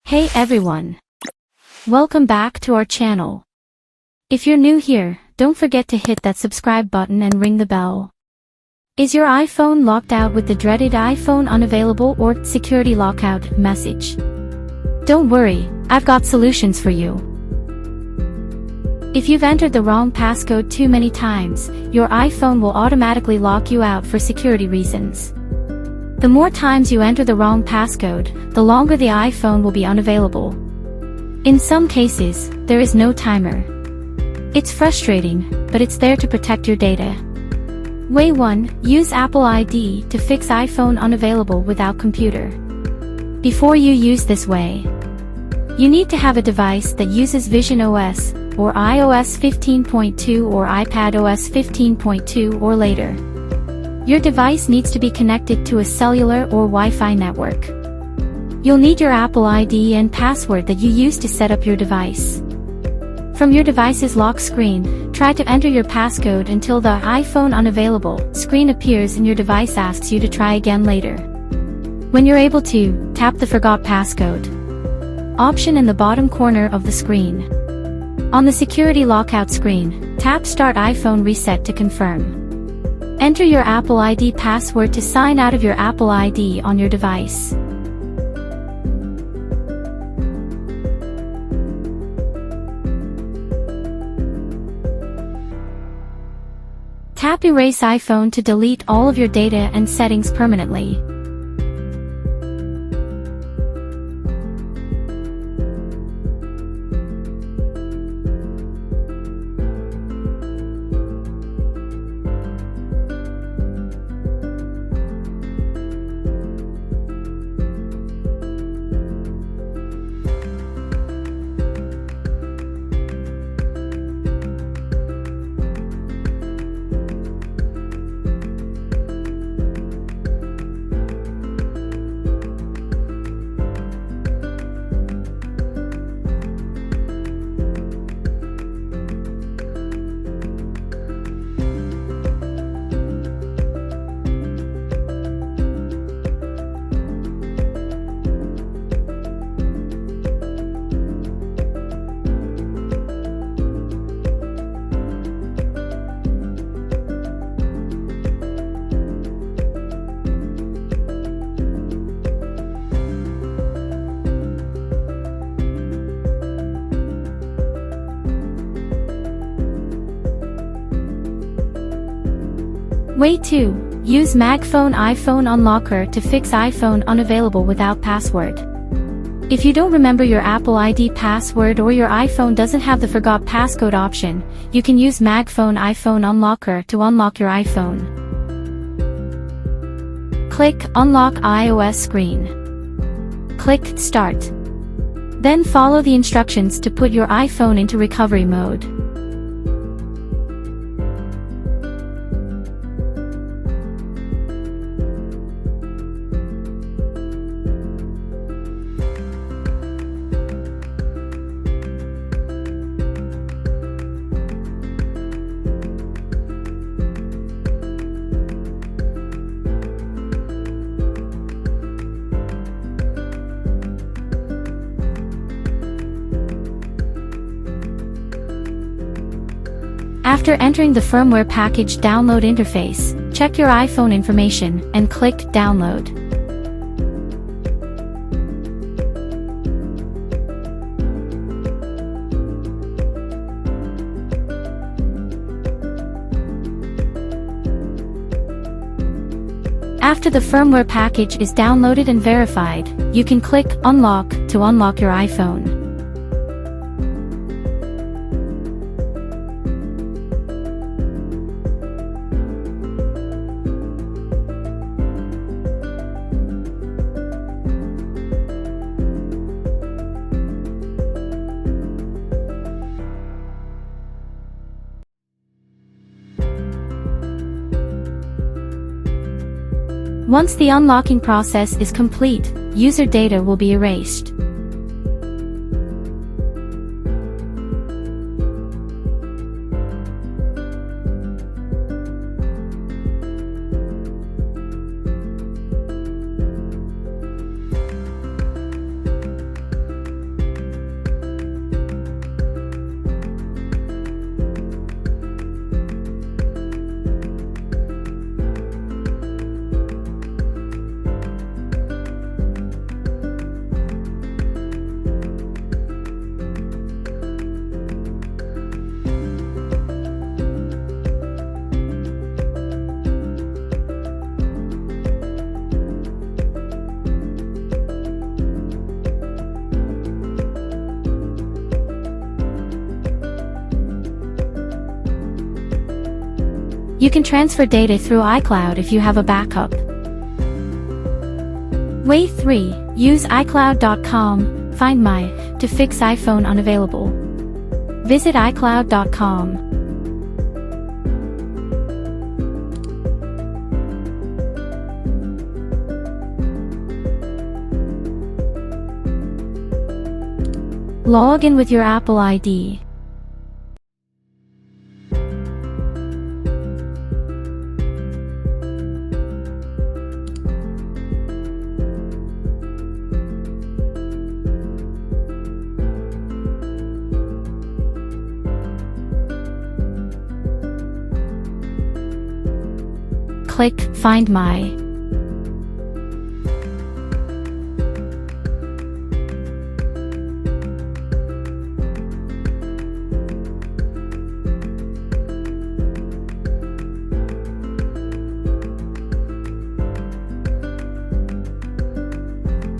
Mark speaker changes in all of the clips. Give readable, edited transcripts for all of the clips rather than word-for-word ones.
Speaker 1: Hey everyone! Welcome back to our channel. If you're new here, don't forget to hit that subscribe button and ring the bell. Is your iPhone locked out with the dreaded iPhone unavailable or security lockout message? Don't worry, I've got solutions for you. If you've entered the wrong passcode too many times, your iPhone will automatically lock you out for security reasons. The more times you enter the wrong passcode, the longer the iPhone will be unavailable. In some cases, there is no timer. It's frustrating, but it's there to protect your data. Way 1. Use Apple ID to fix iPhone unavailable without computer. Before you use this way, you need to have a device that uses Vision OS, or iOS 15.2 or iPadOS 15.2 or later. Your device needs to be connected to a cellular or Wi-Fi network. You'll need your Apple ID and password that you use to set up your device. From your device's lock screen, try to enter your passcode until the iPhone unavailable screen appears and your device asks you to try again later. When you're able to, tap the Forgot Passcode option in the bottom corner of the screen. On the security lockout screen, tap Start iPhone Reset to confirm. Enter your Apple ID password to sign out of your Apple ID on your device. Tap Erase iPhone to delete all of your data and settings permanently. Way 2. Use MagFone iPhone Unlocker to fix iPhone unavailable without password. If you don't remember your Apple ID password or your iPhone doesn't have the Forgot Passcode option, you can use MagFone iPhone Unlocker to unlock your iPhone. Click Unlock iOS screen. Click Start. Then follow the instructions to put your iPhone into recovery mode. After entering the firmware package download interface, check your iPhone information and click Download. After the firmware package is downloaded and verified, you can click Unlock to unlock your iPhone. Once the unlocking process is complete, user data will be erased. You can transfer data through iCloud if you have a backup. Way 3. Use iCloud.com, Find My, to fix iPhone unavailable. Visit iCloud.com. Log in with your Apple ID. Click Find My.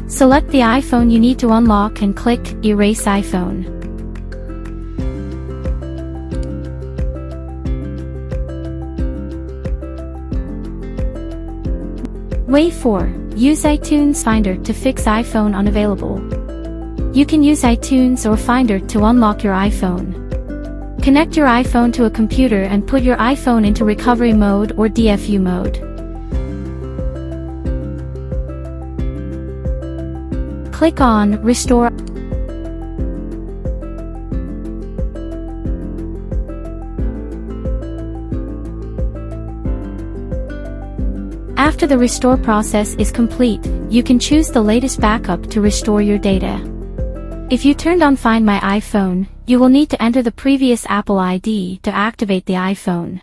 Speaker 1: Select the iPhone you need to unlock and click Erase iPhone. Way 4. Use iTunes Finder to fix iPhone unavailable. You can use iTunes or Finder to unlock your iPhone. Connect your iPhone to a computer and put your iPhone into recovery mode or DFU mode. Click on Restore. After the restore process is complete, you can choose the latest backup to restore your data. If you turned on Find My iPhone, you will need to enter the previous Apple ID to activate the iPhone.